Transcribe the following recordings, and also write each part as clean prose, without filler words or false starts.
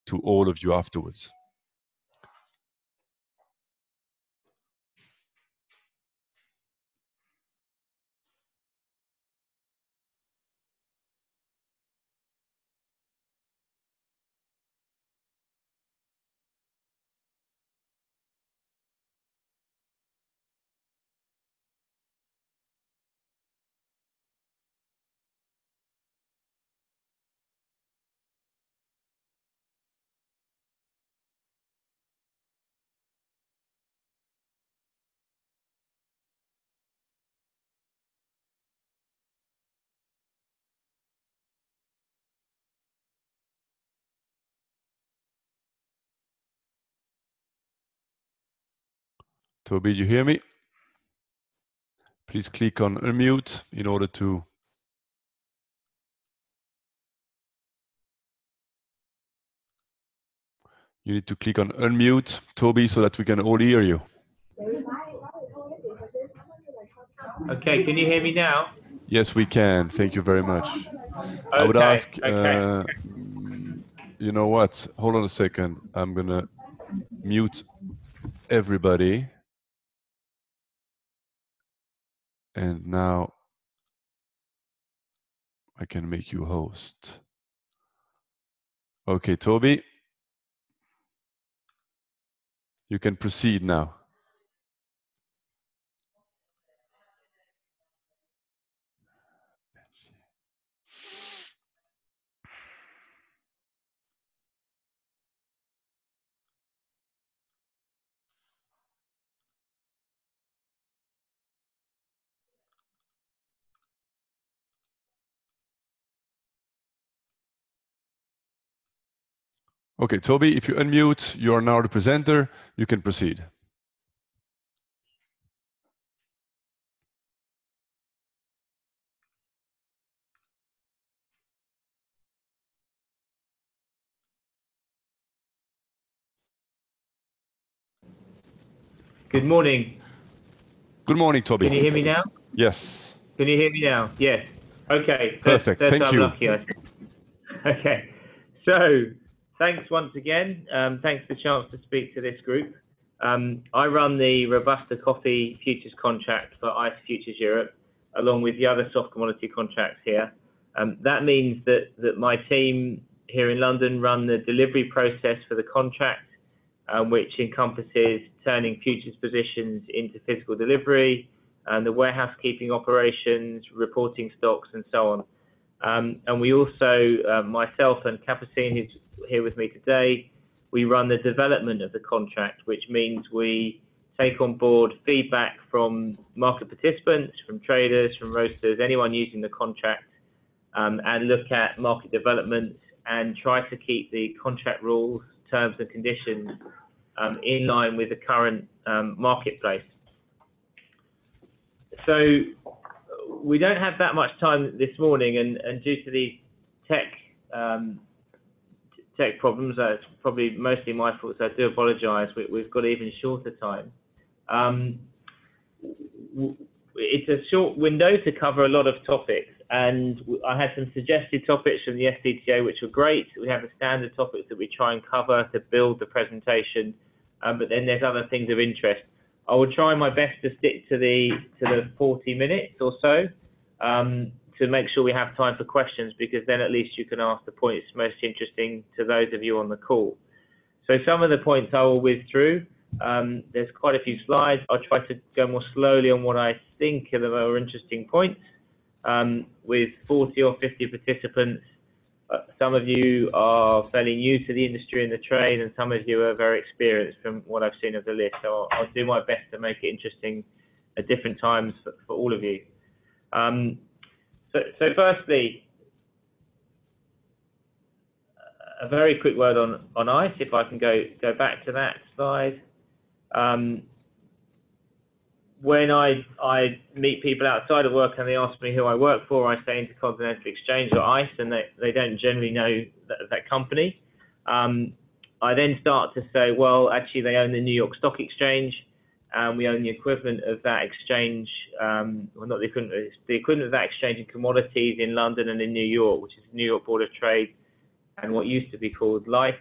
to all of you afterwards. Toby, you hear me? Please click on unmute in order to. You need to click on unmute, Toby, so that we can all hear you. Okay, can you hear me now? Yes, we can. Thank you very much. Okay, I would ask, okay. you know what? Hold on a second. I'm going to mute everybody. And now I can make you host. Okay, Toby, you can proceed now. Okay, Toby, if you unmute, you are now the presenter. You can proceed. Good morning. Good morning, Toby. Can you hear me now? Yes. Can you hear me now? Yes. Okay. Perfect. Third Thank time you. lucky, I think. Okay. So thanks once again. Thanks for the chance to speak to this group. I run the Robusta coffee futures contract for ICE Futures Europe, along with the other soft commodity contracts here. That means that my team here in London run the delivery process for the contract, which encompasses turning futures positions into physical delivery, and the warehouse keeping operations, reporting stocks, and so on. And we also, myself and Capucine, who's here with me today, we run the development of the contract, which means we take on board feedback from market participants, from traders, from roasters, anyone using the contract, and look at market developments and try to keep the contract rules, terms and conditions in line with the current marketplace. So we don't have that much time this morning, and due to these tech problems, it's probably mostly my fault, so I do apologise. We've got even shorter time. It's a short window to cover a lot of topics, and I had some suggested topics from the SCTA which were great. We have the standard topics that we try and cover to build the presentation, but then there's other things of interest. I will try my best to stick to the 40 minutes or so to make sure we have time for questions, because then at least you can ask the points most interesting to those of you on the call. So some of the points I will whiz through. There's quite a few slides. I'll try to go more slowly on what I think are the more interesting points. With 40 or 50 participants, some of you are fairly new to the industry and the trade, and some of you are very experienced from what I've seen of the list. So I'll do my best to make it interesting at different times for all of you. So firstly, a very quick word on ICE, if I can go back to that slide. When I meet people outside of work and they ask me who I work for, I say Intercontinental Exchange or ICE, and they don't generally know that company. I then start to say, well, actually they own the New York Stock Exchange, and we own the equivalent of that exchange, well, not the equivalent, it's the equivalent of that exchange in commodities in London and in New York, which is New York Board of Trade and what used to be called LIFE.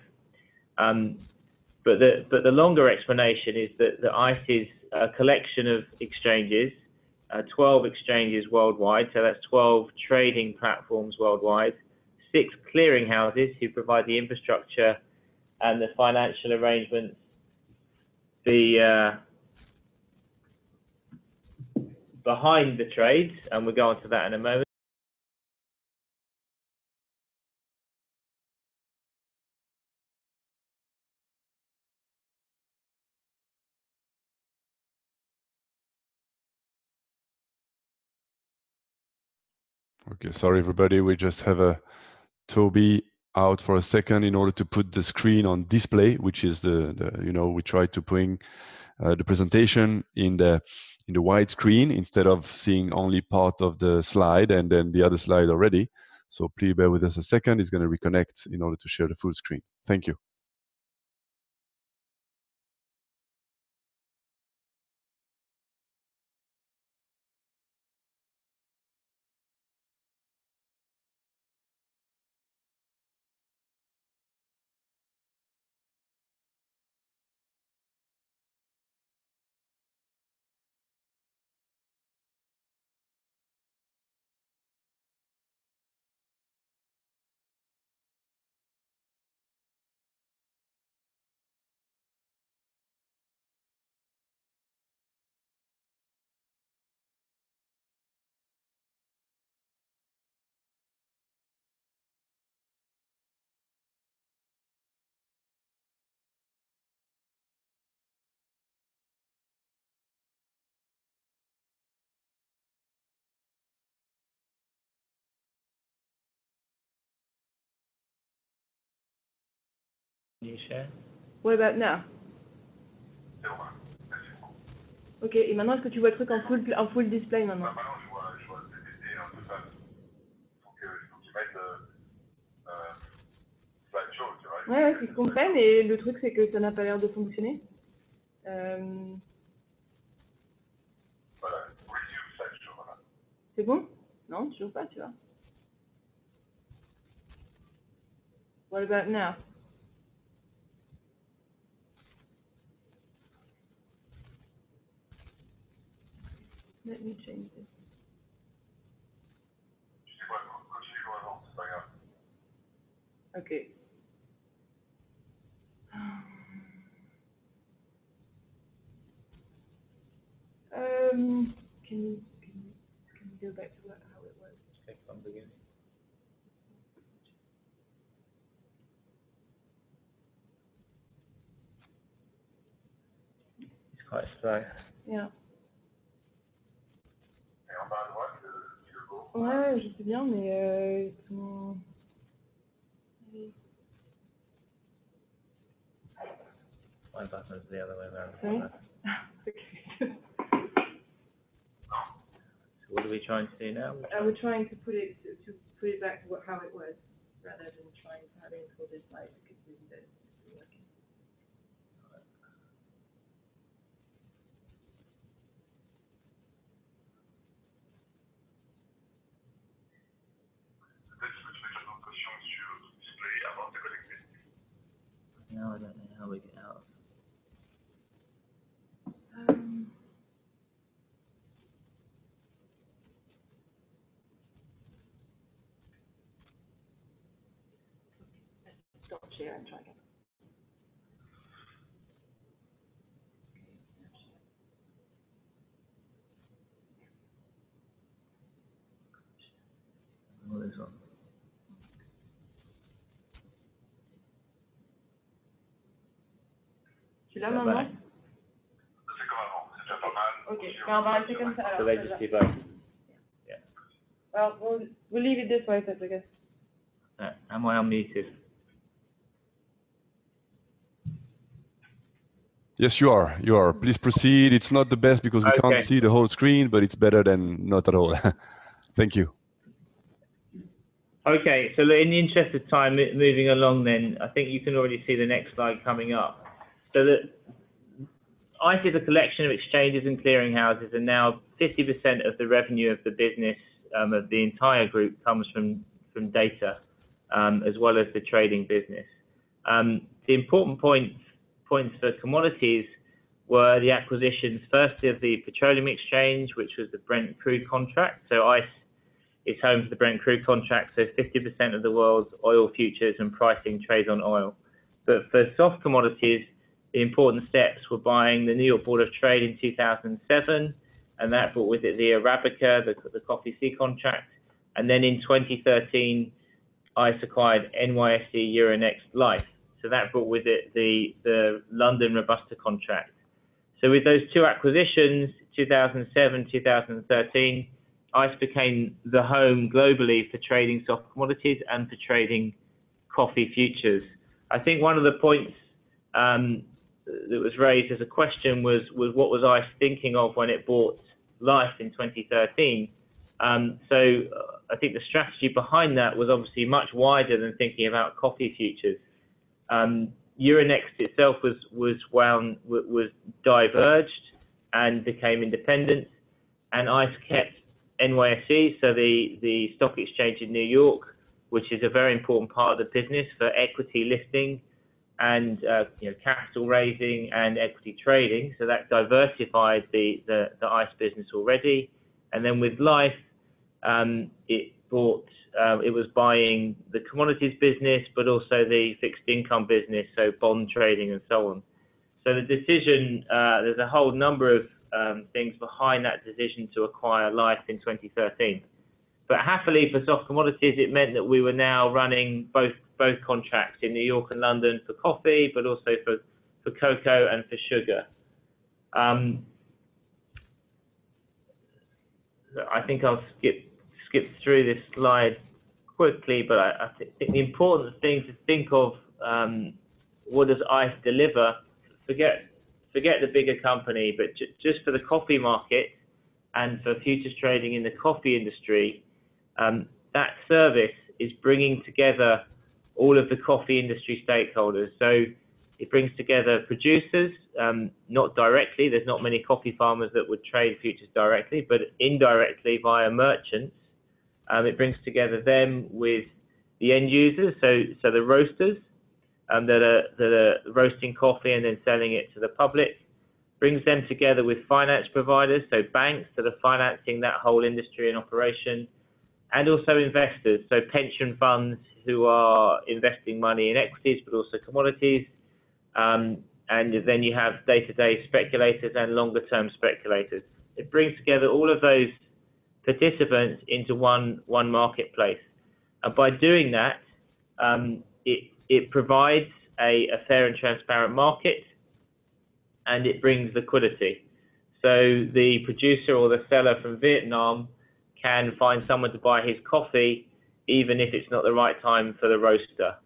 But the longer explanation is that the ICE is a collection of exchanges, 12 exchanges worldwide, so that's 12 trading platforms worldwide, 6 clearing houses who provide the infrastructure and the financial arrangements, behind the trades, and we'll go on to that in a moment. Okay, sorry everybody, we just have a Toby out for a second in order to put the screen on display, which is we try to bring the presentation in the wide screen instead of seeing only part of the slide and then the other slide already. So please bear with us a second. It's going to reconnect in order to share the full screen. Thank you. Can you share? What about now? Ok, et maintenant, est-ce que tu vois le truc en full display maintenant? Maintenant, je vois le PPT en total. Il faut qu'ils mettent slideshow, tu vois. Ouais, qu'ils comprennent, et le truc, c'est que ça n'a pas l'air de fonctionner. Voilà, resume slideshow, voilà. C'est bon? Non, toujours pas, tu vois. What about now? Let me change this. Tu sais quoi, continue avant, c'est pas grave. Ok. Can you go back to how it was? Click on beginning. It's quite slow. Yeah. Et en bas à droite, le logo. Ouais, je sais bien, mais My button's the other way around. Sorry? Okay. So what are we trying to do now? We're trying to put it back to how it was, rather than trying to have it for this slide, because we don't see working. Peut-être que tu mets une caution sur le display avant de te connecter. Now I don't know how we get out. Stop share and try again. Oh, this one. Tu l'as maintenant? C'est comme avant, c'est déjà pas mal. Ok, mais on va rester comme ça alors. So they just do both. Yeah. Well, we'll leave it this way, if that's okay. Am I unmuted? Yes, you are. You are. Please proceed. It's not the best because we can't see the whole screen, but it's better than not at all. Thank you. Okay, so in the interest of time, moving along then, I think you can already see the next slide coming up. So that ICE is a collection of exchanges and clearinghouses, and now 50% of the revenue of the business of the entire group comes from data, as well as the trading business. The important points for commodities were the acquisitions, firstly of the petroleum exchange, which was the Brent crude contract. So ICE is home to the Brent crude contract, so 50% of the world's oil futures and pricing trades on oil. But for soft commodities, the important steps were buying the New York Board of Trade in 2007, and that brought with it the Arabica, the Coffee C contract. And then in 2013, ICE acquired NYSE Euronext Life. So that brought with it the London Robusta contract. So with those two acquisitions, 2007, 2013, ICE became the home globally for trading soft commodities and for trading coffee futures. I think one of the points that was raised as a question was what was ICE thinking of when it bought Life in 2013? So I think the strategy behind that was obviously much wider than thinking about coffee futures. Euronext itself was diverged and became independent, and ICE kept NYSE, so the stock exchange in New York, which is a very important part of the business for equity listing and capital raising and equity trading. So that diversified the ICE business already. And then with Life, it was buying the commodities business, but also the fixed income business, so bond trading and so on. So the decision, there's a whole number of things behind that decision to acquire Life in 2013. But happily for soft commodities, it meant that we were now running both contracts in New York and London for coffee, but also for cocoa and for sugar. I think I'll skip through this slide quickly, but I think the important thing to think of, what does ICE deliver? Forget the bigger company, but just for the coffee market and for futures trading in the coffee industry, that service is bringing together all of the coffee industry stakeholders. So it brings together producers, not directly. There's not many coffee farmers that would trade futures directly, but indirectly via merchants. It brings together them with the end users, so the roasters that are roasting coffee and then selling it to the public. Brings them together with finance providers, so banks that are financing that whole industry and operation, and also investors, so pension funds who are investing money in equities but also commodities. And then you have day-to-day speculators and longer-term speculators. It brings together all of those participants into one marketplace. And by doing that, it provides a fair and transparent market, and it brings liquidity. So the producer or the seller from Vietnam can find someone to buy his coffee, even if it's not the right time for the roaster.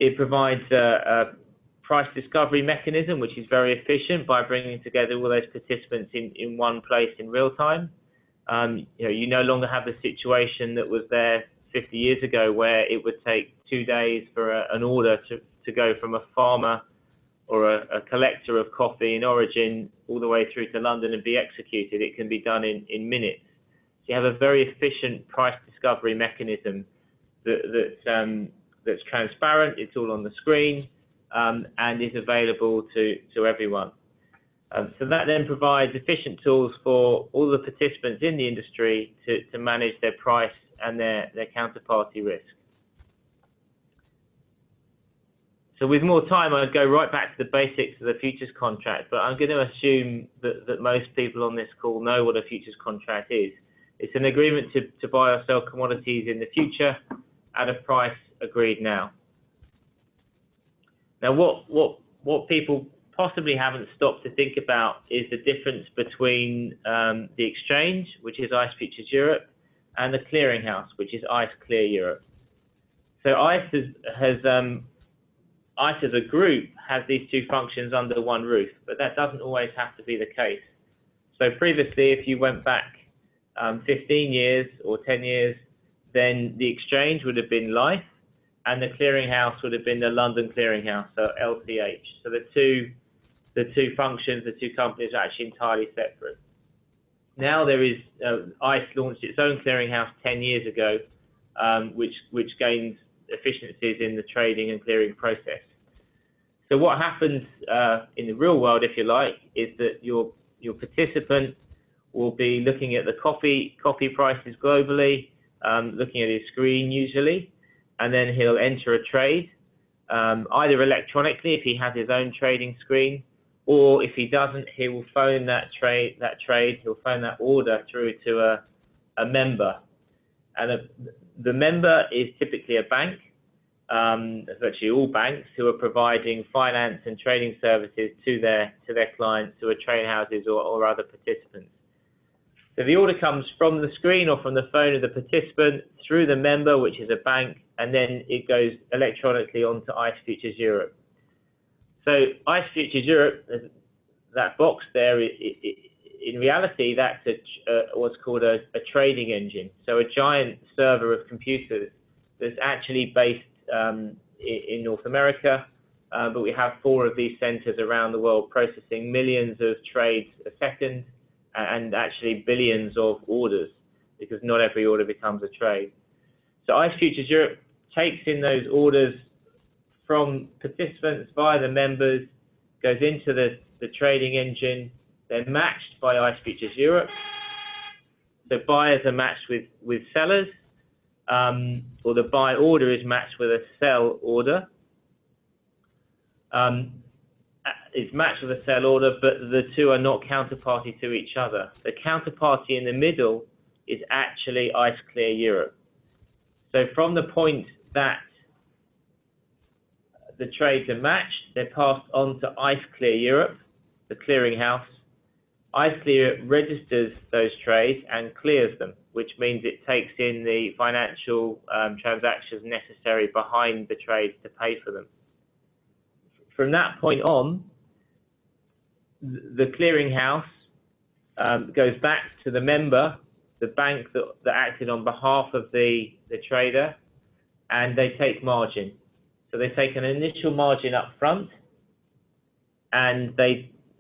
It provides a price discovery mechanism, which is very efficient by bringing together all those participants in one place in real time. You no longer have the situation that was there 50 years ago, where it would take 2 days for an order to go from a farmer or a collector of coffee in origin all the way through to London and be executed. It can be done in minutes. So you have a very efficient price discovery mechanism that's transparent. It's all on the screen, and is available to everyone. So that then provides efficient tools for all the participants in the industry to manage their price and their counterparty risk. So with more time, I'd go right back to the basics of the futures contract, but I'm going to assume that most people on this call know what a futures contract is. It's an agreement to buy or sell commodities in the future at a price agreed now. Now, what people possibly haven't stopped to think about is the difference between the exchange, which is ICE Futures Europe, and the clearinghouse, which is ICE Clear Europe. So ICE as a group has these two functions under one roof, but that doesn't always have to be the case. So previously, if you went back 15 years or 10 years, then the exchange would have been Life, and the clearinghouse would have been the London Clearinghouse, so LCH. So the two functions, the two companies are actually entirely separate. Now there is ICE launched its own clearinghouse 10 years ago, which gains efficiencies in the trading and clearing process. So what happens in the real world, if you like, is that your participant will be looking at the coffee prices globally, looking at his screen usually, and then he'll enter a trade, either electronically if he has his own trading screen, or if he doesn't, he will phone that trade, he'll phone that order through to a member. And the member is typically a bank, virtually all banks, who are providing finance and trading services to their clients, who are trade houses or other participants. So the order comes from the screen or from the phone of the participant through the member, which is a bank, and then it goes electronically onto ICE Futures Europe. So ICE Futures Europe, that box there, in reality, that's what's called a trading engine. So a giant server of computers that's actually based in North America, but we have 4 of these centers around the world processing millions of trades a second, and actually billions of orders, because not every order becomes a trade. So ICE Futures Europe takes in those orders from participants via the members, goes into the trading engine. They're matched by ICE Futures Europe. So buyers are matched with sellers, or the buy order is matched with a sell order. It's matched with a sell order, but the two are not counterparty to each other. The counterparty in the middle is actually ICE Clear Europe. So from the point that the trades are matched, they're passed on to ICE Clear Europe, the clearinghouse. ICE Clear Europe registers those trades and clears them, which means it takes in the financial transactions necessary behind the trades to pay for them. From that point on, the clearinghouse goes back to the member, the bank that acted on behalf of the trader, and they take margin. So they take an initial margin up front, and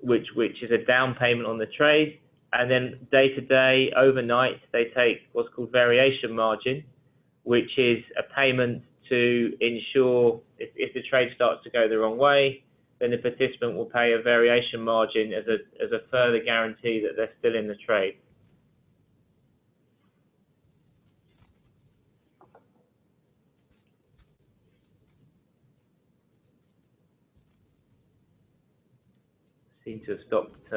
which is a down payment on the trade, and then day to day, overnight, they take what's called variation margin, which is a payment to ensure if the trade starts to go the wrong way, then the participant will pay a variation margin as a further guarantee that they're still in the trade. Seem to have stopped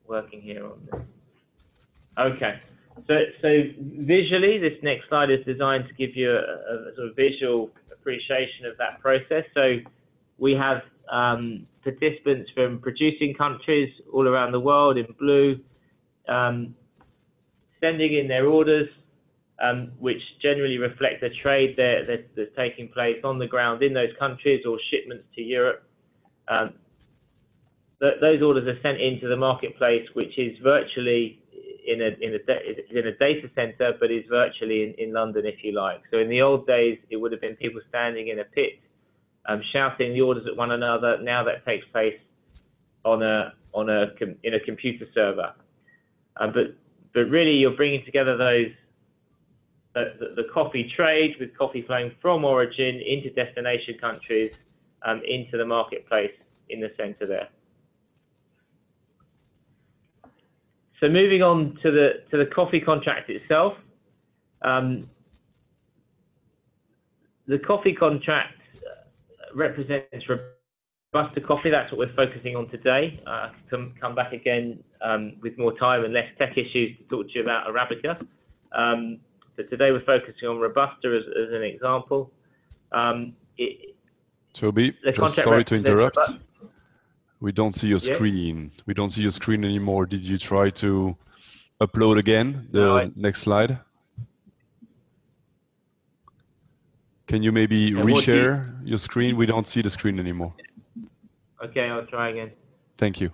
working here on this. Okay, so visually, this next slide is designed to give you a sort of visual appreciation of that process. So we have participants from producing countries all around the world in blue, sending in their orders, which generally reflect the trade that's taking place on the ground in those countries, or shipments to Europe. Those orders are sent into the marketplace, which is virtually in a data center, but is virtually in London, if you like. So in the old days, it would have been people standing in a pit, shouting the orders at one another. Now that takes place in a computer server. But really, you're bringing together the coffee trade with coffee flowing from origin into destination countries, into the marketplace in the center there. So moving on to the coffee contract itself. The coffee contract represents Robusta coffee. That's what we're focusing on today. I can come back again with more time and less tech issues to talk to you about Arabica. But today we're focusing on Robusta as an example. Toby, just sorry to interrupt. We don't see your screen. We don't see your screen anymore. Did you try to upload again the next slide? Can you maybe reshare your screen? We don't see the screen anymore. Okay, I'll try again. Thank you.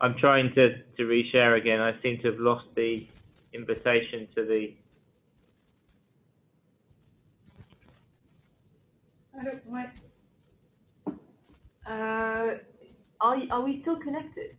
I'm trying to reshare again. I seem to have lost the invitation to the. I don't, why, are we still connected?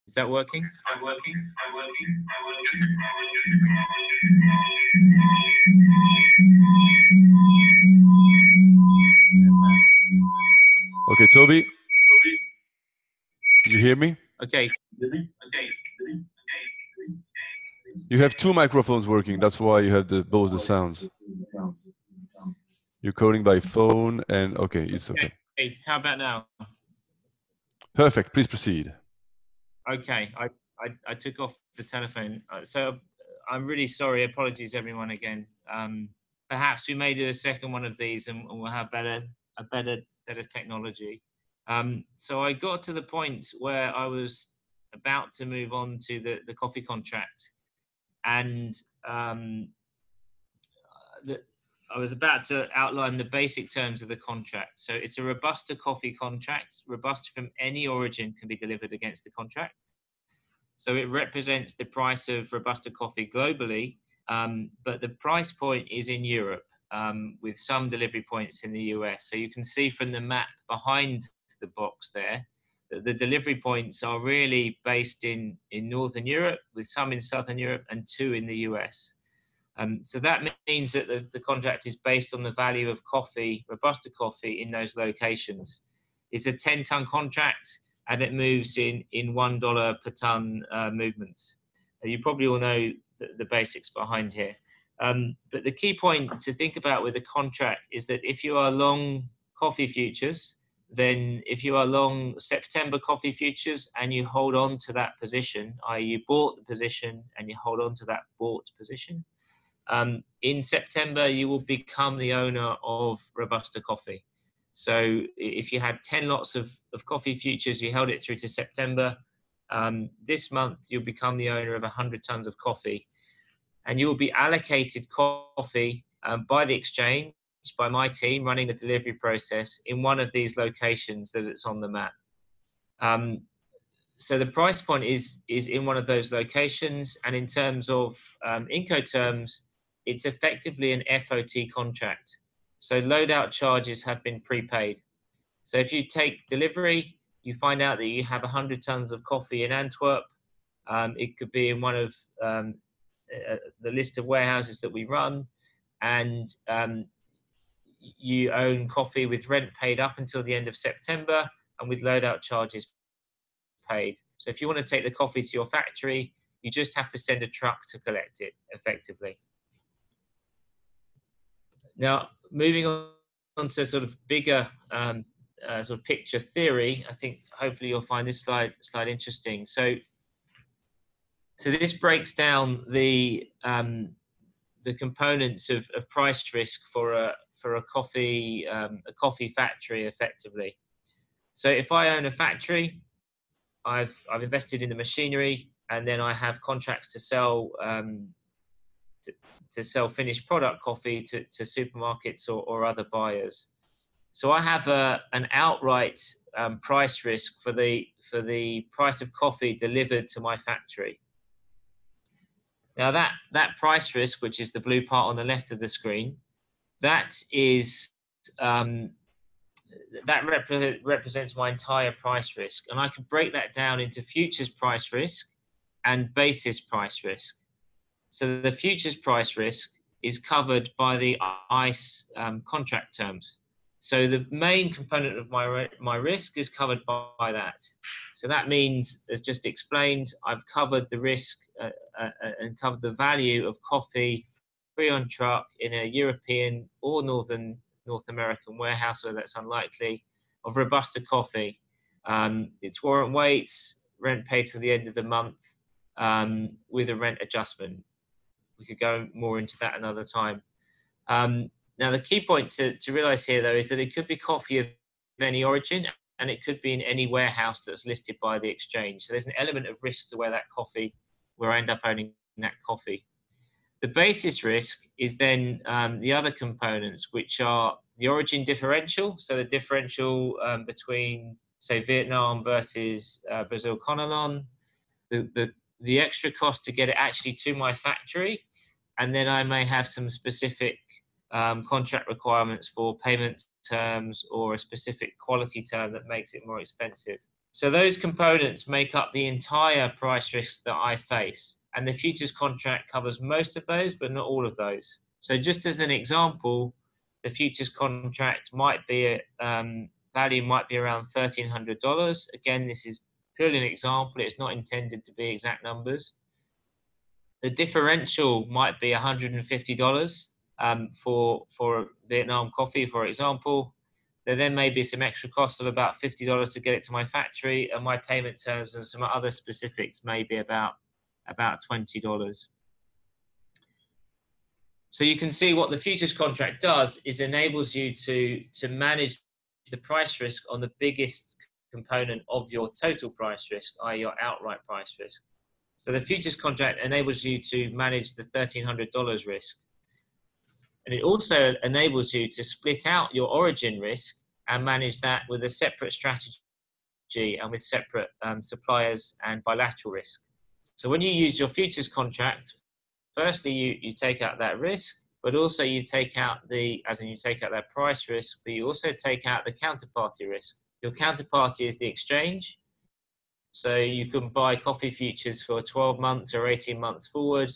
Is that working? Okay, Toby, you hear me? Okay. You have two microphones working. That's why you have both the sounds. You're coding by phone and okay, it's okay. Okay. How about now? Perfect. Please proceed. Okay. I took off the telephone. So I'm really sorry. Apologies, everyone, again. Perhaps we may do a second one of these and we'll have better technology. So I got to the point where I was about to move on to the coffee contract, and I was about to outline the basic terms of the contract. So it's a Robusta coffee contract. Robusta from any origin can be delivered against the contract. So it represents the price of Robusta coffee globally, but the price point is in Europe, with some delivery points in the US. So you can see from the map behind the box there that the delivery points are really based in Northern Europe, with some in Southern Europe and 2 in the US. So that means that the contract is based on the value of coffee, Robusta coffee, in those locations. It's a 10-ton contract, and it moves in $1 per ton movements. You probably all know the basics behind here. But the key point to think about with a contract is that if you are long coffee futures, then if you are long September coffee futures and you hold on to that position, i.e. you bought the position and you hold on to that bought position, in September you will become the owner of Robusta coffee. So if you had 10 lots of coffee futures, you held it through to September, this month you'll become the owner of 100 tons of coffee, and you will be allocated coffee by the exchange, by my team running the delivery process in one of these locations that it's on the map. So the price point is in one of those locations, and in terms of Incoterms, it's effectively an FOT contract. So load-out charges have been prepaid. So if you take delivery, you find out that you have 100 tons of coffee in Antwerp. It could be in one of the list of warehouses that we run, and you own coffee with rent paid up until the end of September and with load-out charges paid. So if you want to take the coffee to your factory, you just have to send a truck to collect it effectively. Now, moving on to sort of bigger sort of picture theory, I think hopefully you'll find this slide interesting. So this breaks down the components of price risk for a coffee factory effectively. So if I own a factory, I've invested in the machinery, and then I have contracts to sell finished product coffee to supermarkets or other buyers. So I have an outright price risk for the price of coffee delivered to my factory. Now that price risk, which is the blue part on the left of the screen, that is that represents my entire price risk, and I could break that down into futures price risk and basis price risk. So the futures price risk is covered by the ICE contract terms. So the main component of my risk is covered by that. So that means, as just explained, I've covered the risk and covered the value of coffee free on truck in a European or North American warehouse, where that's unlikely, of Robusta coffee. It's warrant weights, rent paid till the end of the month, with a rent adjustment. We could go more into that another time. Now, the key point to realize here, though, is that it could be coffee of any origin, and it could be in any warehouse that's listed by the exchange. So there's an element of risk to where I end up owning that coffee. The basis risk is then the other components, which are the origin differential. So the differential between, say, Vietnam versus Brazil Conilon, the extra cost to get it actually to my factory, and then I may have some specific contract requirements for payment terms or a specific quality term that makes it more expensive. So those components make up the entire price risks that I face. And the futures contract covers most of those, but not all of those. So just as an example, the futures contract might be, value might be around $1,300. Again, this is purely an example. It's not intended to be exact numbers. The differential might be $150 for Vietnam coffee, for example. There then may be some extra costs of about $50 to get it to my factory, and my payment terms and some other specifics may be about $20. So you can see what the futures contract does is enables you to manage the price risk on the biggest component of your total price risk, i.e. your outright price risk. So the futures contract enables you to manage the $1,300 risk. And it also enables you to split out your origin risk and manage that with a separate strategy and with separate suppliers and bilateral risk. So when you use your futures contract, firstly, you take out that risk, but also you take out you take out that price risk, but you also take out the counterparty risk. Your counterparty is the exchange. So you can buy coffee futures for 12 months or 18 months forward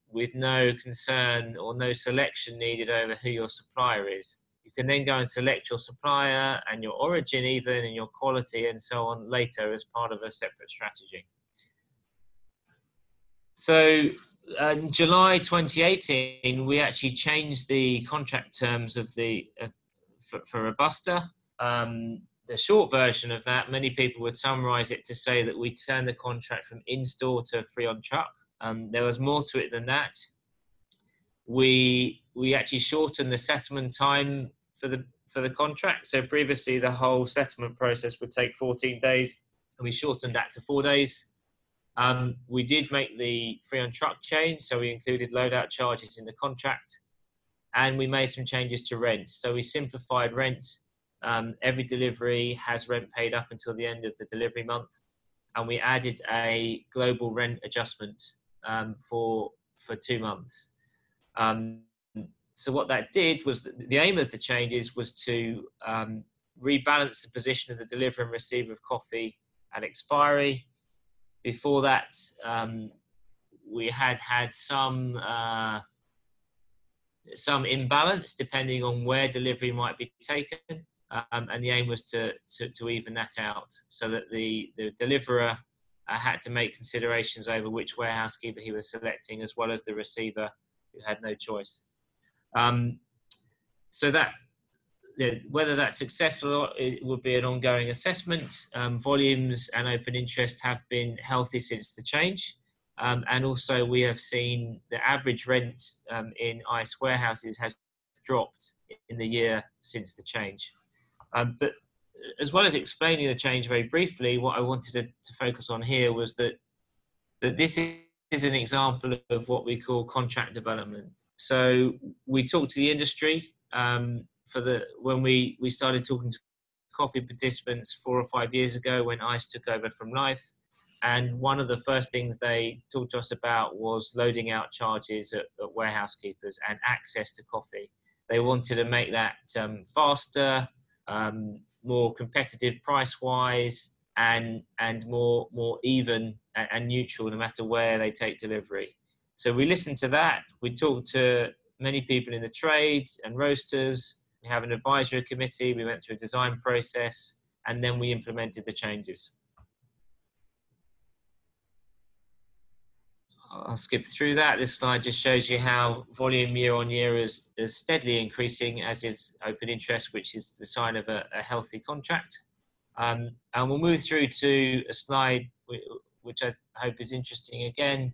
with no concern or no selection needed over who your supplier is. You can then go and select your supplier and your origin even and your quality and so on later as part of a separate strategy. So in July 2018, we actually changed the contract terms of for Robusta. The short version of that, many people would summarize it to say that we turned the contract from in-store to free on truck. There was more to it than that. We actually shortened the settlement time for the contract. So previously the whole settlement process would take 14 days and we shortened that to 4 days. We did make the free on truck change, so we included loadout charges in the contract, and we made some changes to rent. So we simplified rent. Every delivery has rent paid up until the end of the delivery month, and we added a global rent adjustment for 2 months. So what that did was the aim of the changes was to rebalance the position of the deliverer and receiver of coffee at expiry. Before that, we had some imbalance depending on where delivery might be taken, and the aim was to even that out so that the deliverer had to make considerations over which warehouse keeper he was selecting, as well as the receiver who had no choice. So that whether that's successful or not, it would be an ongoing assessment. Volumes and open interest have been healthy since the change. And also we have seen the average rent in ICE warehouses has dropped in the year since the change. But as well as explaining the change very briefly, what I wanted to focus on here was that this is an example of what we call contract development. So we talked to the industry when we started talking to coffee participants 4 or 5 years ago when ICE took over from Life. And one of the first things they talked to us about was loading out charges at warehouse keepers and access to coffee. They wanted to make that faster, more competitive price-wise, and more even and neutral no matter where they take delivery. So we listened to that. We talked to many people in the trade and roasters. We have an advisory committee. We went through a design process, and then we implemented the changes. I'll skip through that. This slide just shows you how volume year on year is steadily increasing, as is open interest, which is the sign of a healthy contract. And we'll move through to a slide which I hope is interesting again.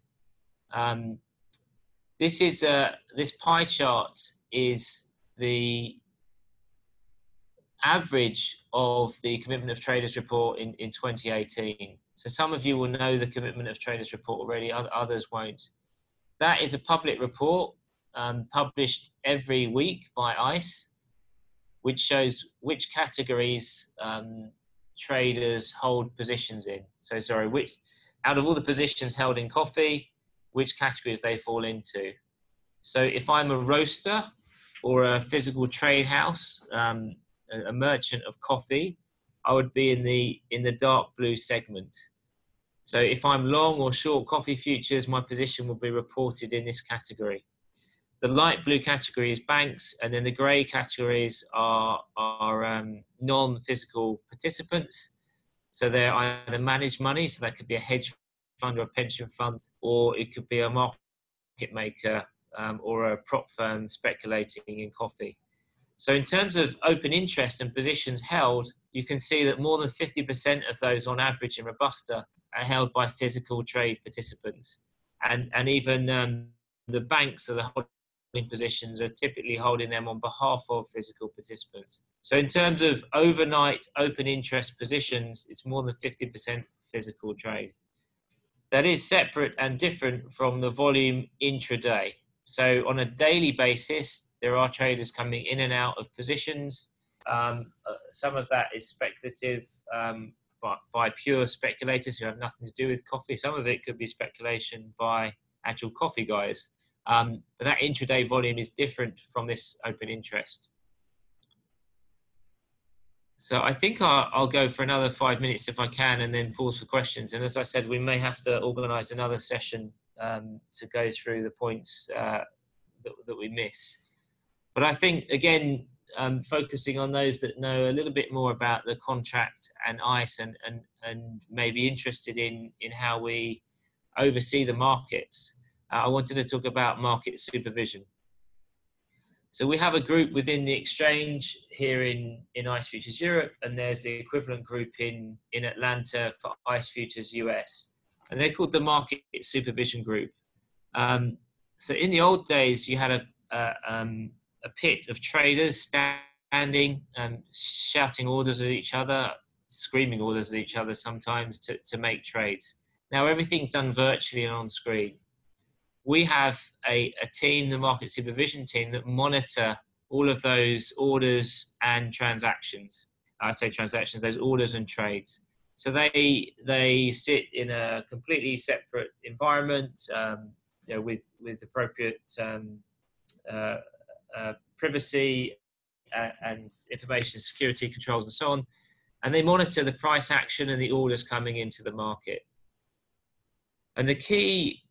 This pie chart is the average of the Commitment of Traders report in 2018. So some of you will know the Commitment of Traders report already, others won't. That is a public report published every week by ICE, which shows which categories traders hold positions in. So sorry, which out of all the positions held in coffee, which categories they fall into. So if I'm a roaster or a physical trade house, a merchant of coffee, I would be in the dark blue segment. So if I'm long or short coffee futures, my position will be reported in this category. The light blue category is banks, and then the grey categories are non-physical participants. So they're either managed money, so that could be a hedge fund or a pension fund, or it could be a market maker or a prop firm speculating in coffee. So in terms of open interest and positions held, you can see that more than 50% of those on average in Robusta are held by physical trade participants. And even the banks that are holding positions are typically holding them on behalf of physical participants. So in terms of overnight open interest positions, it's more than 50% physical trade. That is separate and different from the volume intraday. So on a daily basis, there are traders coming in and out of positions. Some of that is speculative by pure speculators who have nothing to do with coffee. Some of it could be speculation by actual coffee guys. But that intraday volume is different from this open interest. So I think I'll go for another 5 minutes if I can, and then pause for questions. And as I said, we may have to organise another session to go through the points that we miss. But I think, again, focusing on those that know a little bit more about the contract and ICE and may be interested in how we oversee the markets, I wanted to talk about market supervision. So we have a group within the exchange here in ICE Futures Europe, and there's the equivalent group in Atlanta for ICE Futures US, and they're called the Market Supervision Group. So in the old days, you had a pit of traders standing, shouting orders at each other, screaming orders at each other sometimes to make trades. Now everything's done virtually and on screen. We have a team, the market supervision team, that monitor all of those orders and transactions. I say transactions, those orders and trades. So they sit in a completely separate environment, with appropriate privacy and information security controls and so on. And they monitor the price action and the orders coming into the market. And the key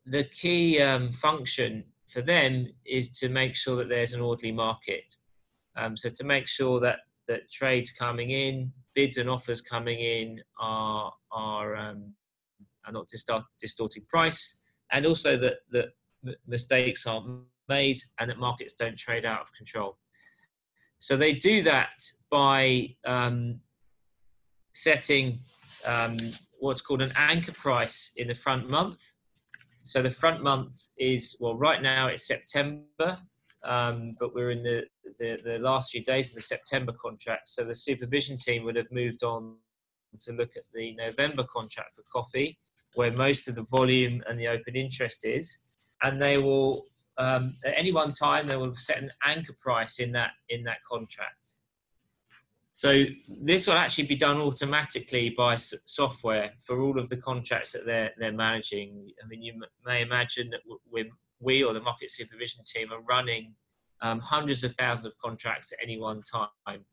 function for them is to make sure that there's an orderly market. So to make sure that trades coming in, bids and offers coming in are not distorting price, and also that mistakes aren't made and that markets don't trade out of control. So they do that by setting what's called an anchor price in the front month. So the front month is, well, right now it's September, but we're in the last few days of the September contract. So the supervision team would have moved on to look at the November contract for coffee, where most of the volume and the open interest is. And they will, at any one time, they will set an anchor price in that contract. So this will actually be done automatically by software for all of the contracts that they're managing. I mean, you may imagine that we or the market supervision team are running hundreds of thousands of contracts at any one time.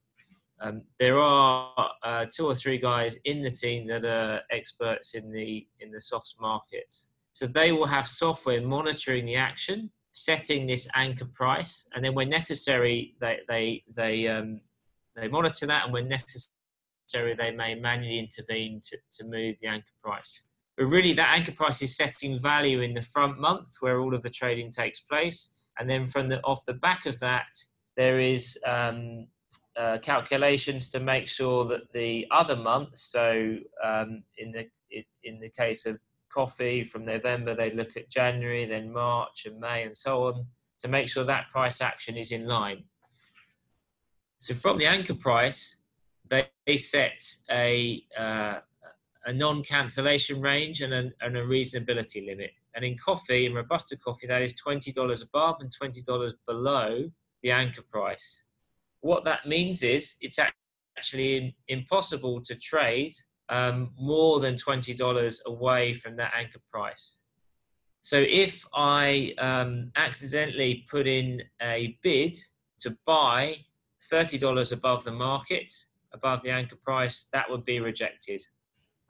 There are 2 or 3 guys in the team that are experts in the softs markets. So they will have software monitoring the action, setting this anchor price, and then when necessary, they monitor that, and when necessary, they may manually intervene to move the anchor price. But really, that anchor price is setting value in the front month where all of the trading takes place, and then off the back of that, there is calculations to make sure that the other months. So in the case of coffee, from November, they look at January, then March and May, and so on, to make sure that price action is in line. So from the anchor price, they set a non-cancellation range and a reasonability limit. And in coffee, in Robusta coffee, that is $20 above and $20 below the anchor price. What that means is it's actually impossible to trade more than $20 away from that anchor price. So if I accidentally put in a bid to buy $30 above the market, above the anchor price, that would be rejected.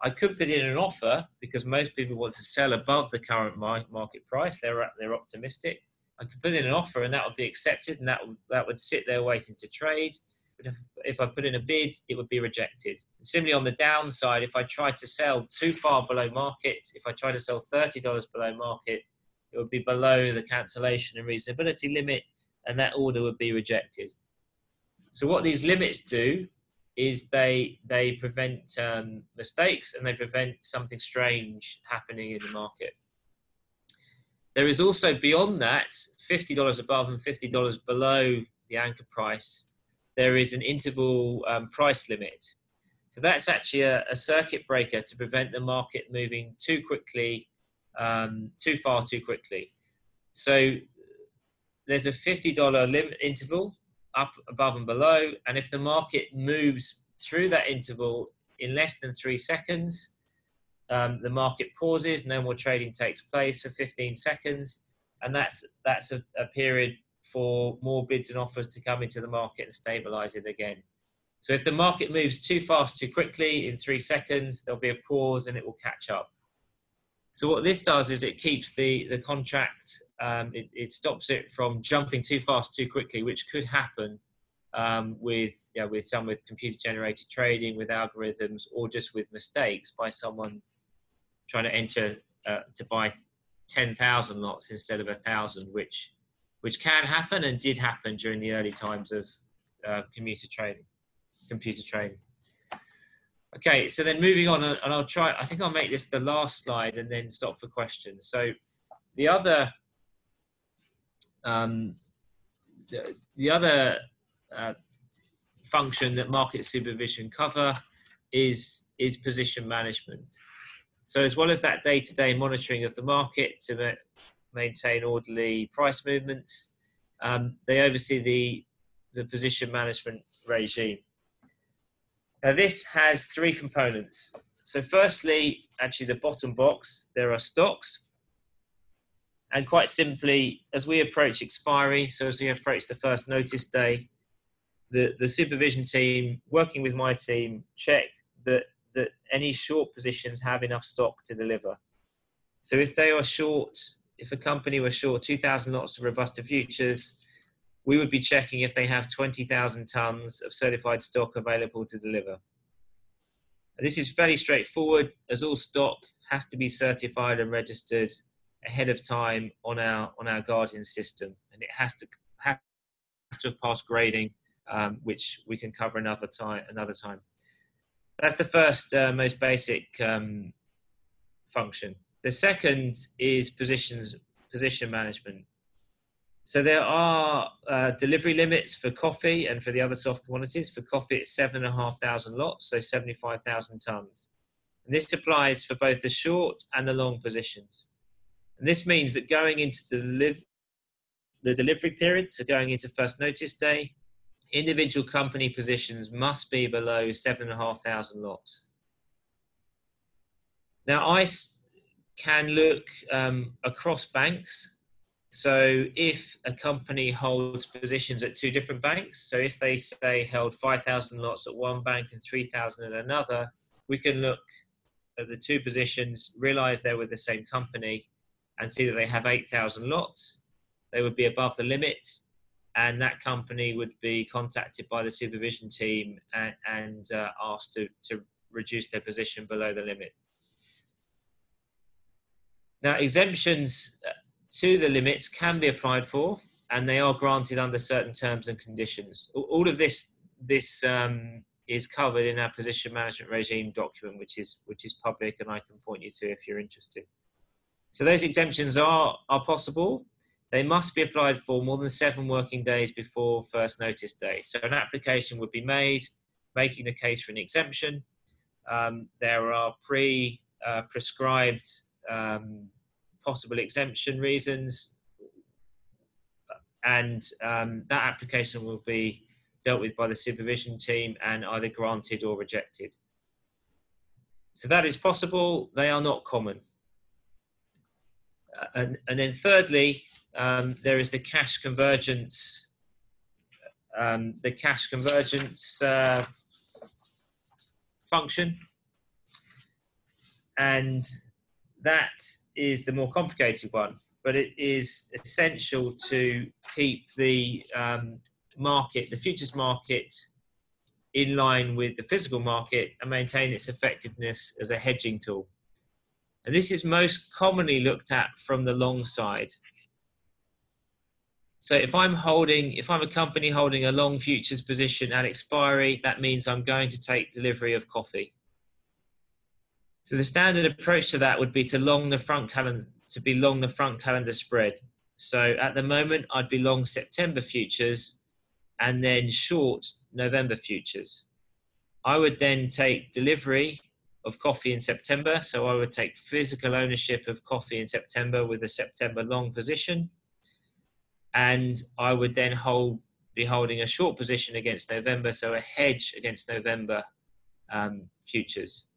I could put in an offer because most people want to sell above the current market price. They're optimistic. I could put in an offer and that would be accepted, and that would sit there waiting to trade. But if I put in a bid, it would be rejected. And similarly, on the downside, if I tried to sell too far below market, if I tried to sell $30 below market, it would be below the cancellation and reasonability limit, and that order would be rejected. So what these limits do is they prevent mistakes, and they prevent something strange happening in the market. There is also, beyond that, $50 above and $50 below the anchor price, there is an interval price limit. So that's actually a circuit breaker to prevent the market moving too quickly, too far too quickly. So there's a $50 limit interval up, above and below, and if the market moves through that interval in less than 3 seconds, the market pauses, no more trading takes place for 15 seconds, and that's a period for more bids and offers to come into the market and stabilize it again. So if the market moves too fast, too quickly in 3 seconds, there'll be a pause and it will catch up. So what this does is it keeps the contract, it stops it from jumping too fast, too quickly, which could happen with computer generated trading, with algorithms, or just with mistakes by someone trying to enter to buy 10,000 lots instead of 1,000, which can happen and did happen during the early times of computer trading. Okay, so then moving on, and I think I'll make this the last slide and then stop for questions. So the other function that market supervision cover is position management. So as well as that day-to-day monitoring of the market to maintain orderly price movements, they oversee the position management regime. Now this has 3 components. So firstly, actually the bottom box, there are stocks. And quite simply, as we approach expiry, so as we approach the first notice day, the supervision team, working with my team, check that any short positions have enough stock to deliver. So if they are short, if a company was short 2,000 lots of Robusta futures, we would be checking if they have 20,000 tons of certified stock available to deliver. This is fairly straightforward, as all stock has to be certified and registered ahead of time on our Guardian system, and it has to have passed grading, which we can cover another time. That's the first most basic function. The second is position management. So there are delivery limits for coffee and for the other soft commodities. For coffee, it's 7,500 lots, so 75,000 tons. And this applies for both the short and the long positions. And this means that going into the delivery period, so going into first notice day, individual company positions must be below 7,500 lots. Now, ICE can look across banks. So if a company holds positions at 2 different banks, so if they say held 5,000 lots at one bank and 3,000 at another, we can look at the 2 positions, realize they're with the same company, and see that they have 8,000 lots. They would be above the limit, and that company would be contacted by the supervision team and asked to reduce their position below the limit. Now, exemptions to the limits can be applied for, and they are granted under certain terms and conditions. All of this is covered in our position management regime document, which is public, and I can point you to if you're interested. So those exemptions are possible. They must be applied for more than 7 working days before first notice day. So an application would be made, making the case for an exemption. There are prescribed possible exemption reasons, and that application will be dealt with by the supervision team and either granted or rejected. So that is possible. They are not common. And then thirdly, there is the cash convergence. Function, and that is the more complicated one, but it is essential to keep the market, the futures market, in line with the physical market and maintain its effectiveness as a hedging tool. And this is most commonly looked at from the long side. So if I'm a company holding a long futures position at expiry, that means I'm going to take delivery of coffee. So the standard approach to that would be to long the front calendar spread. So at the moment, I'd be long September futures and then short November futures. I would then take delivery of coffee in September. So I would take physical ownership of coffee in September with a September long position. And I would then be holding a short position against November, so a hedge against November futures.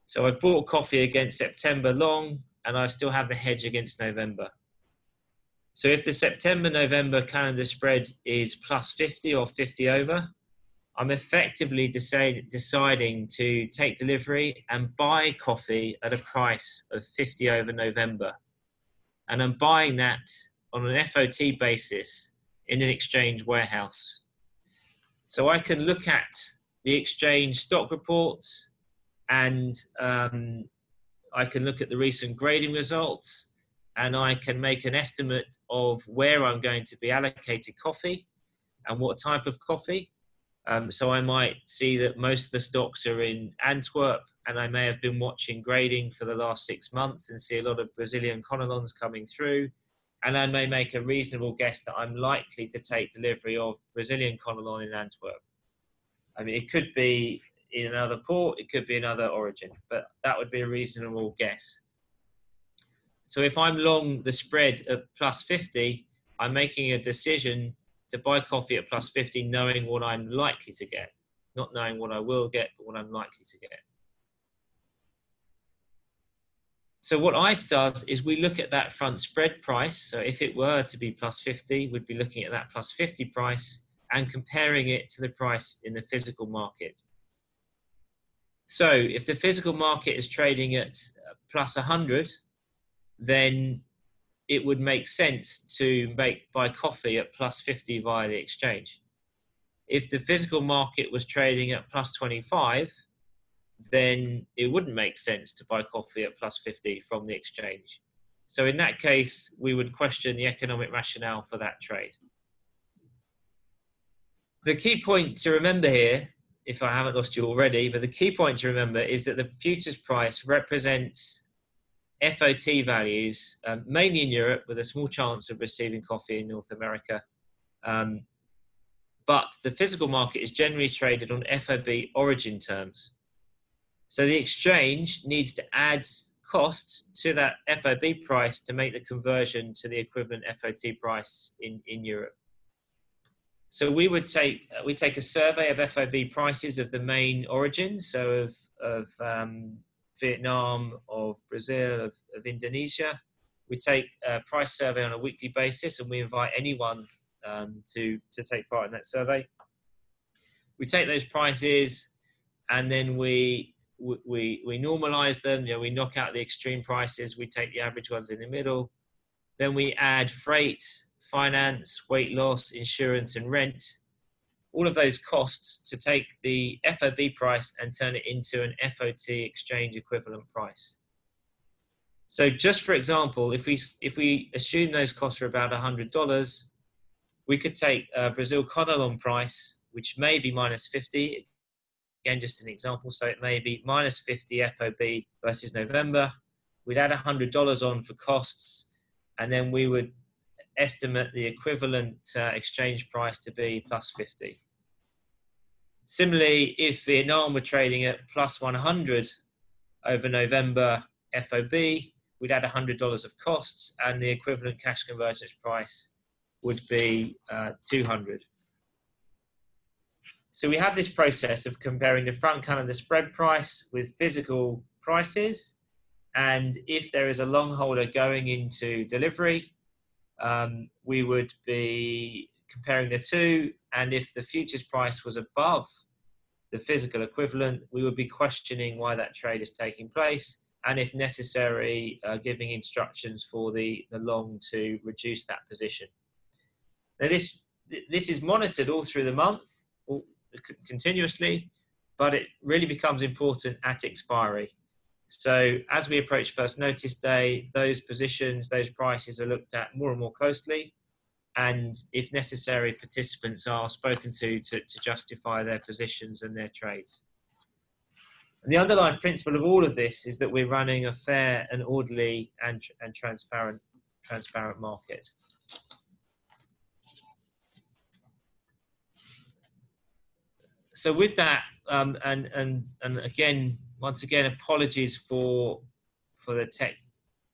So I've bought coffee against September long, and I still have the hedge against November. So if the September-November calendar spread is plus 50 or 50 over, I'm effectively deciding to take delivery and buy coffee at a price of 50 over November. And I'm buying that on an FOT basis in an exchange warehouse. So I can look at the exchange stock reports, and I can look at the recent grading results, and I can make an estimate of where I'm going to be allocated coffee and what type of coffee. So I might see that most of the stocks are in Antwerp, and I may have been watching grading for the last 6 months and see a lot of Brazilian Conilons coming through. And I may make a reasonable guess that I'm likely to take delivery of Brazilian Conilon in Antwerp. I mean, it could be in another port, it could be another origin, but that would be a reasonable guess. So if I'm long the spread at plus 50, I'm making a decision to buy coffee at plus 50, knowing what I'm likely to get, not knowing what I will get, but what I'm likely to get. So what ICE does is we look at that front spread price. So if it were to be plus 50, we'd be looking at that plus 50 price and comparing it to the price in the physical market. So if the physical market is trading at plus 100, then it would make sense to buy coffee at plus 50 via the exchange. If the physical market was trading at plus 25, then it wouldn't make sense to buy coffee at plus 50 from the exchange. So in that case, we would question the economic rationale for that trade. The key point to remember here, if I haven't lost you already, but the key point to remember is that the futures price represents FOT values, mainly in Europe, with a small chance of receiving coffee in North America. But the physical market is generally traded on FOB origin terms. So the exchange needs to add costs to that FOB price to make the conversion to the equivalent FOT price in Europe. So we take a survey of FOB prices of the main origins, so of Vietnam, of Brazil, of Indonesia. We take a price survey on a weekly basis, and we invite anyone to take part in that survey. We take those prices, and then we normalize them. You know, we knock out the extreme prices. We take the average ones in the middle. Then we add freight, finance, weight loss, insurance, and rent. All of those costs to take the FOB price and turn it into an FOT exchange equivalent price. So just for example, if we assume those costs are about $100, we could take a Brazil Conilon price, which may be minus 50. Again, just an example. So it may be minus 50 FOB versus November. We'd add $100 on for costs, and then we would estimate the equivalent exchange price to be plus 50. Similarly, if Vietnam were trading at plus 100 over November FOB, we'd add $100 of costs, and the equivalent cash convergence price would be 200. So we have this process of comparing the front calendar spread price with physical prices, and if there is a long holder going into delivery, we would be comparing the two, and if the futures price was above the physical equivalent, we would be questioning why that trade is taking place, and if necessary, giving instructions for the long to reduce that position. Now this is monitored all through the month, continuously, but it really becomes important at expiry. So as we approach first notice day, those positions, those prices are looked at more and more closely, and if necessary, participants are spoken to justify their positions and their trades. And the underlying principle of all of this is that we're running a fair and orderly and transparent market. So with that, and again, once again, apologies for the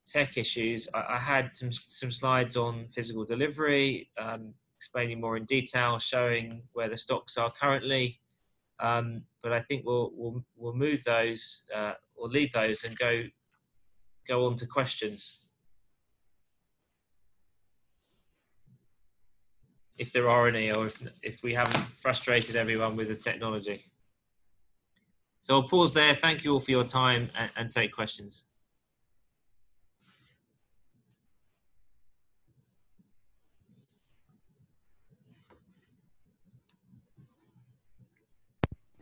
tech issues. I had some slides on physical delivery, explaining more in detail, showing where the stocks are currently. But I think we'll move those or leave those and go on to questions, if there are any, or if we haven't frustrated everyone with the technology. So I'll pause there. Thank you all for your time, and take questions.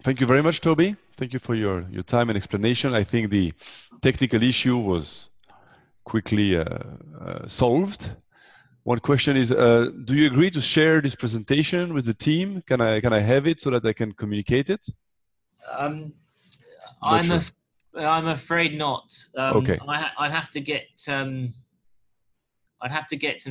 Thank you very much, Toby. Thank you for your time and explanation. I think the technical issue was quickly solved. One question is, do you agree to share this presentation with the team? Can I have it so that I can communicate it? I'm afraid not. Okay. I'd have to get some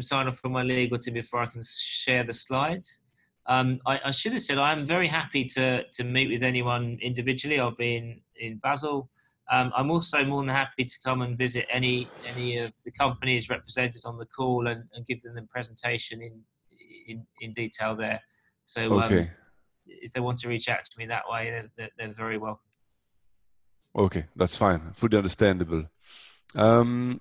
sign off from my legal team before I can share the slides. I should have said I'm very happy to meet with anyone individually. I'll be in Basel. I'm also more than happy to come and visit any of the companies represented on the call and give them the presentation in detail there. So okay. If they want to reach out to me that way, they're very welcome. Okay, that's fine. Fully understandable. Now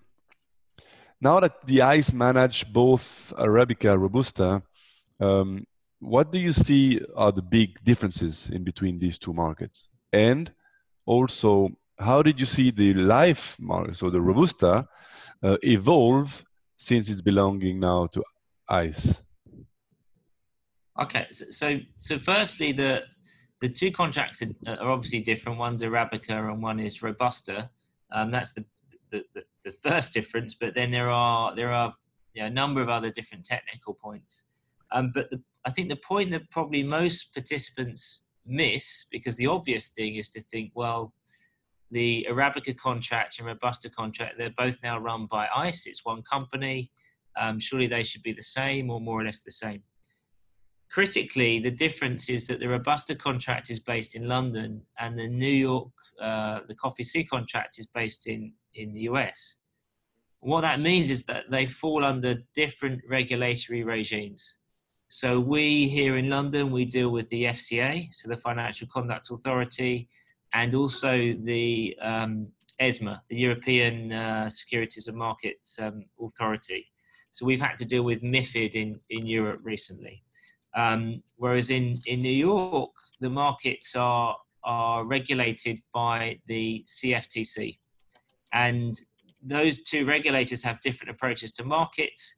that the ICE manage both Arabica and Robusta, what do you see are the big differences in between these two markets? And also, how did you see the life market, so the Robusta, evolve since it's belonging now to ICE? Okay, so firstly, the two contracts are obviously different. One's Arabica and one is Robusta. That's the first difference. But then there are a number of other different technical points. But I think the point that probably most participants miss, because the obvious thing is to think, well, the Arabica contract and Robusta contract, they're both now run by ICE. It's one company. Surely they should be the same, or more or less the same. Critically, the difference is that the Robusta contract is based in London, and the New York, the Coffee C contract is based in the US. What that means is that they fall under different regulatory regimes. So we here in London, we deal with the FCA, so the Financial Conduct Authority, and also the ESMA, the European Securities and Markets Authority. So we've had to deal with MiFID in Europe recently. Whereas in New York, the markets are regulated by the CFTC. And those two regulators have different approaches to markets.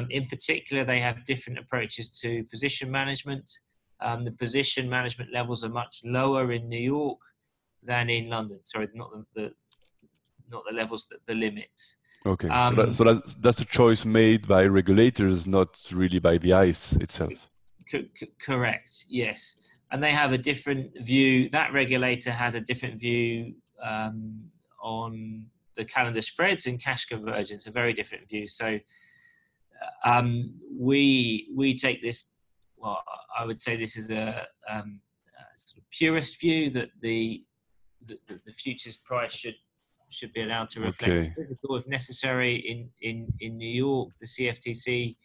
In particular, they have different approaches to position management. The position management levels are much lower in New York than in London. Sorry, not the levels, the limits. Okay, so that's a choice made by regulators, not really by the ICE itself. Correct, yes. And they have a different view. That regulator has a different view on the calendar spreads and cash convergence, a very different view. So we take this, well, I would say this is a sort of purist view, that the futures price should be allowed to reflect the physical if necessary. In New York, the CFTC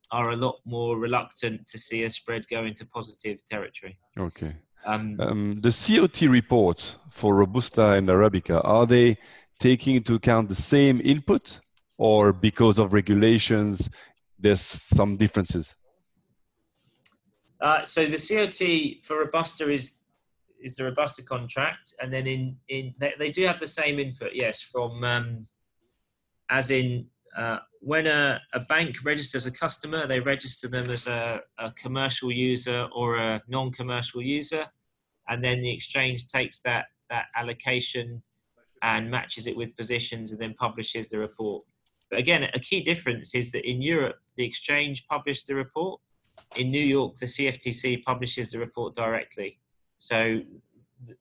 are a lot more reluctant to see a spread go into positive territory. Okay. The COT reports for Robusta and Arabica, are they taking into account the same input, or because of regulations, there's some differences? So the COT for Robusta is the Robusta contract, and then they do have the same input, yes, from as in when a bank registers a customer, they register them as a commercial user or a non-commercial user, and then the exchange takes that allocation and matches it with positions and then publishes the report. But again, a key difference is that in Europe, the exchange published the report. In New York, the CFTC publishes the report directly. So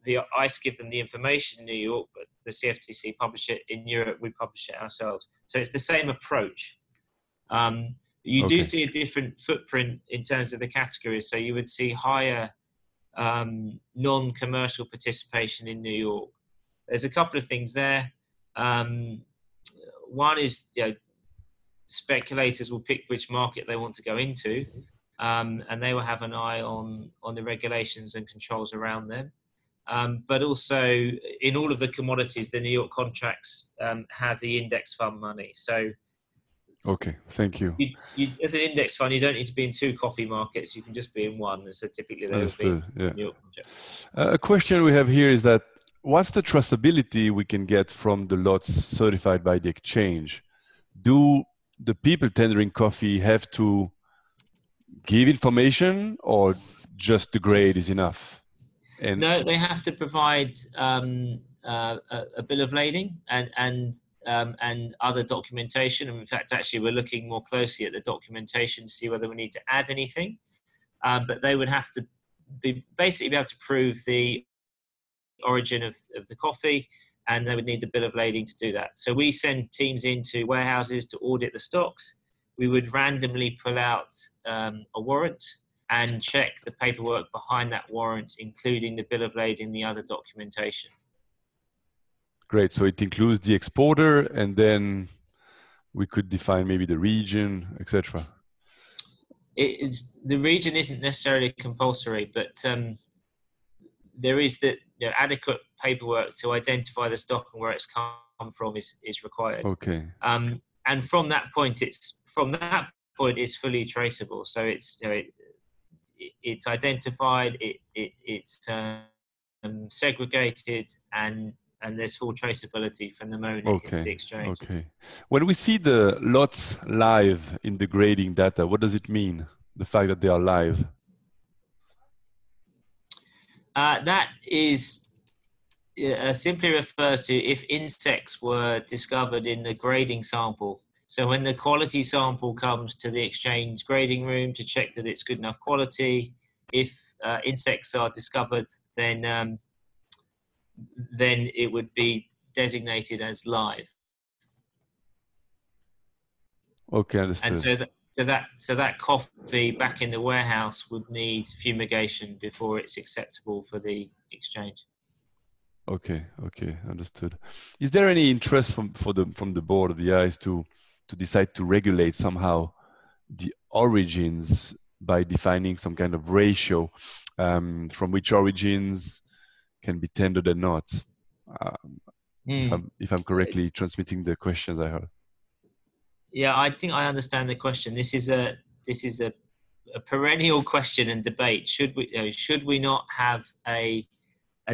the ICE give them the information in New York, but the CFTC publish it. In Europe, we publish it ourselves. So it's the same approach. You do see a different footprint in terms of the categories. So you would see higher non-commercial participation in New York. There's a couple of things there. One is, speculators will pick which market they want to go into. and they will have an eye on the regulations and controls around them. But also, in all of the commodities, the New York contracts have the index fund money. So, Okay, thank you. as an index fund, you don't need to be in 2 coffee markets. You can just be in one. So typically, they will be Understood. in Yeah. New York contracts. A question we have here is that what's the trustability we can get from the lots certified by the exchange? Do the people tendering coffee have to give information, or just the grade is enough? And No, they have to provide a bill of lading and other documentation. And in fact, actually, we're looking more closely at the documentation to see whether we need to add anything. But they would have to basically be able to prove the origin of the coffee, and they would need the bill of lading to do that. So we send teams into warehouses to audit the stocks. We would randomly pull out a warrant and check the paperwork behind that warrant, including the bill of lading and the other documentation. great. So it includes the exporter, and then we could define maybe the region, etc. The region isn't necessarily compulsory, but there is adequate paperwork to identify the stock and where it's come from is required. Okay. And from that point, it's fully traceable. So it's identified, it's segregated, and there's full traceability from the moment it hits the exchange. Okay. When we see the lots live in the grading data, what does it mean? The fact that they are live? That is simply refers to if insects were discovered in the grading sample. So when the quality sample comes to the exchange grading room to check that it's good enough quality, if insects are discovered, then it would be designated as live. Okay, understood. And so that coffee back in the warehouse would need fumigation before it's acceptable for the exchange. Okay, understood. Is there any interest from the board of the ICE to decide to regulate somehow the origins by defining some kind of ratio from which origins can be tendered and not? If I'm correctly transmitting the questions I heard. Yeah, I think I understand the question. This is a perennial question and debate. Should we not have a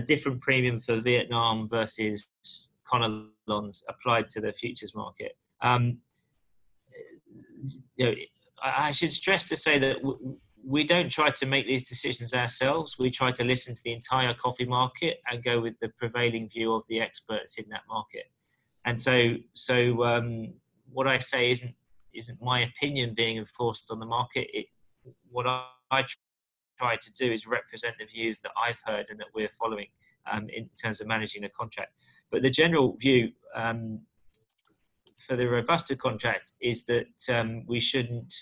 different premium for Vietnam versus Conilons applied to the futures market? I should stress to say that we don't try to make these decisions ourselves. We try to listen to the entire coffee market and go with the prevailing view of the experts in that market. And so what I say isn't my opinion being enforced on the market. What I try to do is represent the views that I've heard and that we're following in terms of managing the contract. But the general view for the Robusta contract is that we shouldn't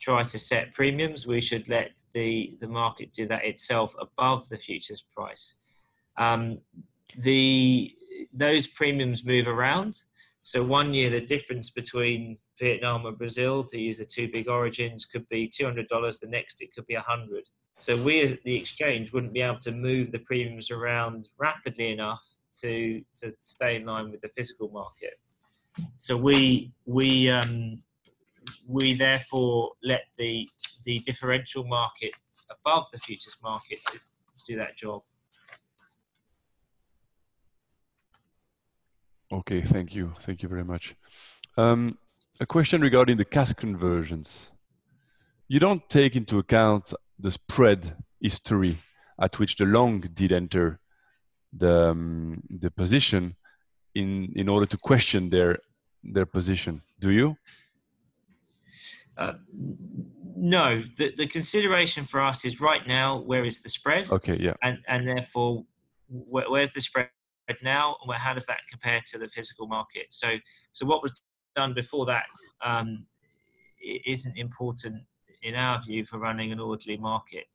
try to set premiums. We should let the market do that itself above the futures price. Those premiums move around. So one year, the difference between Vietnam and Brazil, to use the 2 big origins, could be $200. The next, it could be $100. So we, as the exchange, wouldn't be able to move the premiums around rapidly enough to stay in line with the physical market. So we therefore let the differential market above the futures market to do that job. Okay, thank you very much. A question regarding the cash conversions. You don't take into account the spread history at which the long did enter the position in order to question their position, do you? No, the consideration for us is right now, where is the spread? Okay, yeah. And therefore, where's the spread now, and how does that compare to the physical market? So what was done before that isn't important in our view for running an orderly market.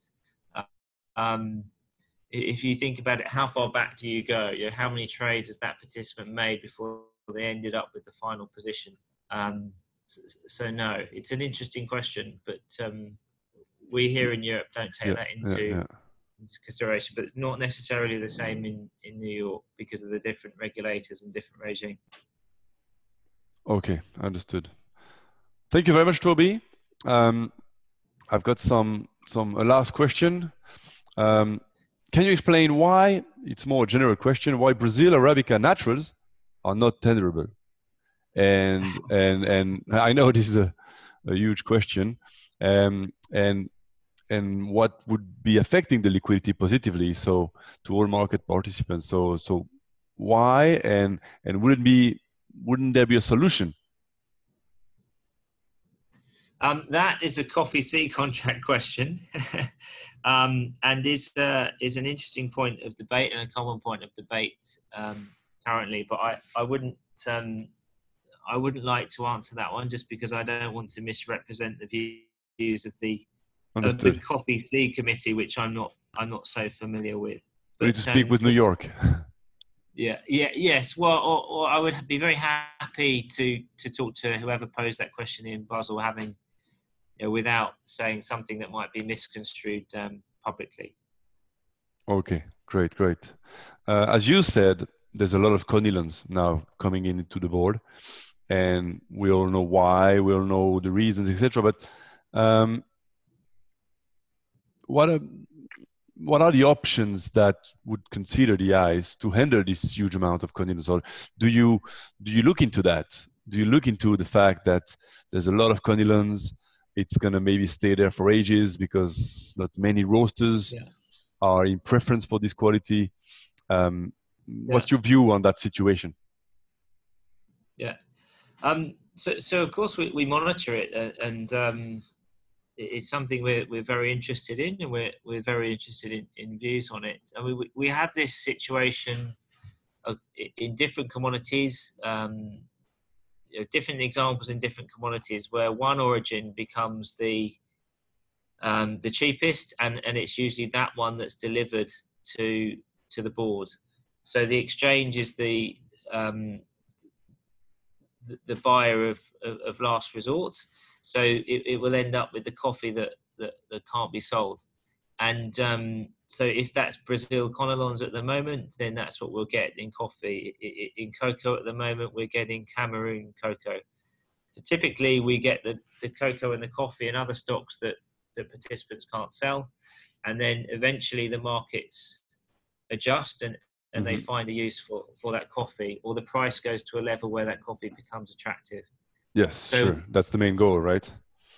If you think about it, how far back do you go? How many trades has that participant made before they ended up with the final position? So no, it's an interesting question, but we here in Europe don't take that into yeah. consideration, but it's not necessarily the same in New York because of the different regulators and different regime. Okay, understood. Thank you very much, Toby. I've got a last question. Can you explain why, it's more a general question, why Brazil Arabica naturals are not tenderable? And I know this is a huge question, and what would be affecting the liquidity positively, so to all market participants. So why, and wouldn't there be a solution? That is a coffee C contract question, and is an interesting point of debate and a common point of debate currently. But I wouldn't like to answer that one just because I don't want to misrepresent the views of the coffee C committee, which I'm not so familiar with. But, we need to speak with New York. Yes. Well, or I would be very happy to talk to whoever posed that question in Basel, having, without saying something that might be misconstrued publicly. Okay, great. As you said, there's a lot of conilons now coming into the board, and we all know why, we all know the reasons, etc. But what are the options that would consider the eyes to handle this huge amount of conilons? Or do you look into that? Do you look into the fact that there's a lot of conilons? It's gonna maybe stay there for ages because not many roasters are in preference for this quality. What's your view on that situation? Yeah. So of course we monitor it, and it's something we're very interested in, and we're very interested in views on it. And we have this situation in different commodities, different examples in different commodities where one origin becomes the cheapest, and it's usually that one that's delivered to the board. So the exchange is the buyer of last resort. So it will end up with the coffee that can't be sold. And so if that's Brazil Conilons at the moment, then that's what we'll get in coffee. In cocoa at the moment, we're getting Cameroon cocoa. So typically we get the cocoa and the coffee and other stocks that participants can't sell. And then eventually the markets adjust and they find a use for that coffee, or the price goes to a level where that coffee becomes attractive. Yes, sure. That's the main goal, right?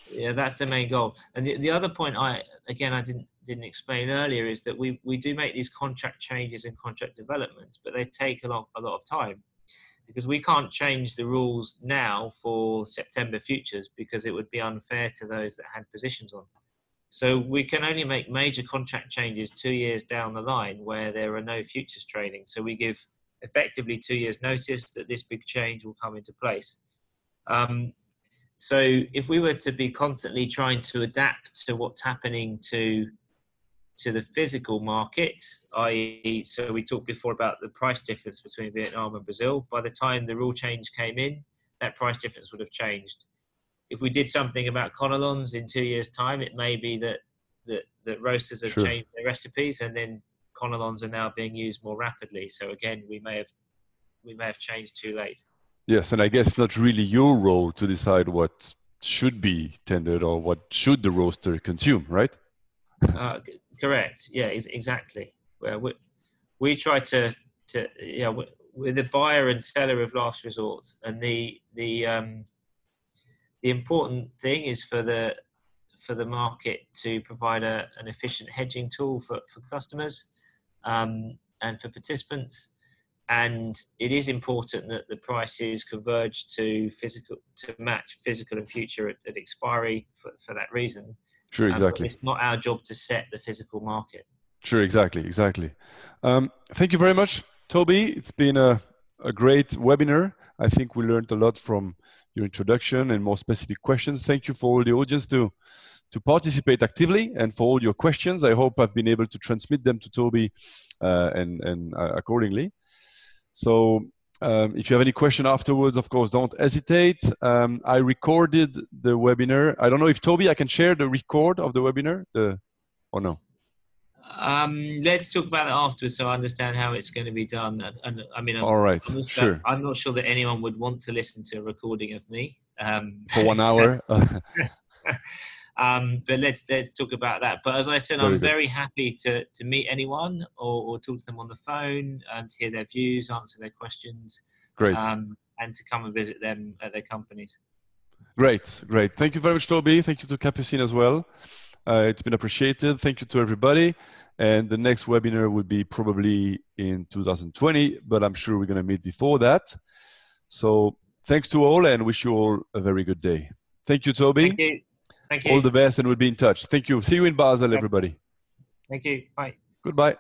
Yeah, that's the main goal. And the other point I didn't explain earlier is that we do make these contract changes and contract developments, but they take a lot of time, because we can't change the rules now for September futures because it would be unfair to those that had positions on. So we can only make major contract changes 2 years down the line where there are no futures trading. So we give effectively 2 years notice that this big change will come into place. So if we were to be constantly trying to adapt to what's happening to the physical market, i.e., so we talked before about the price difference between Vietnam and Brazil. By the time the rule change came in, that price difference would have changed. If we did something about Conilons in 2 years' time, it may be that roasters have changed their recipes, and then Conilons are now being used more rapidly. So again, we may have changed too late. Yes, and I guess not really your role to decide what should be tendered or what should the roaster consume, right? Correct. Yeah, exactly. We try to we're the buyer and seller of last resort, and the important thing is for the market to provide an efficient hedging tool for customers and for participants. And it is important that the prices converge to match physical and future at expiry for that reason. Sure, exactly. It's not our job to set the physical market. Sure, exactly. Thank you very much, Toby. It's been a great webinar. I think we learned a lot from your introduction and more specific questions. Thank you for all the audience to participate actively and for all your questions. I hope I've been able to transmit them to Toby and accordingly. So If you have any question afterwards, of course, don't hesitate. I recorded the webinar. I don't know if Toby, I can share the record of the webinar or no? Let's talk about it afterwards, so I understand how it's going to be done. And I mean, All right, sure. I'm not sure that anyone would want to listen to a recording of me For 1 hour. But let's talk about that. But as I said, I'm very happy to meet anyone or talk to them on the phone and to hear their views, answer their questions. Great. And to come and visit them at their companies. Great, great. Thank you very much, Toby. Thank you to Capucine as well. It's been appreciated. Thank you to everybody. And the next webinar will be probably in 2020, but I'm sure we're going to meet before that. So thanks to all and wish you all a very good day. Thank you, Toby. Thank you. Thank you. All the best and we'll be in touch. Thank you. See you in Basel, everybody. Thank you. Bye. Goodbye.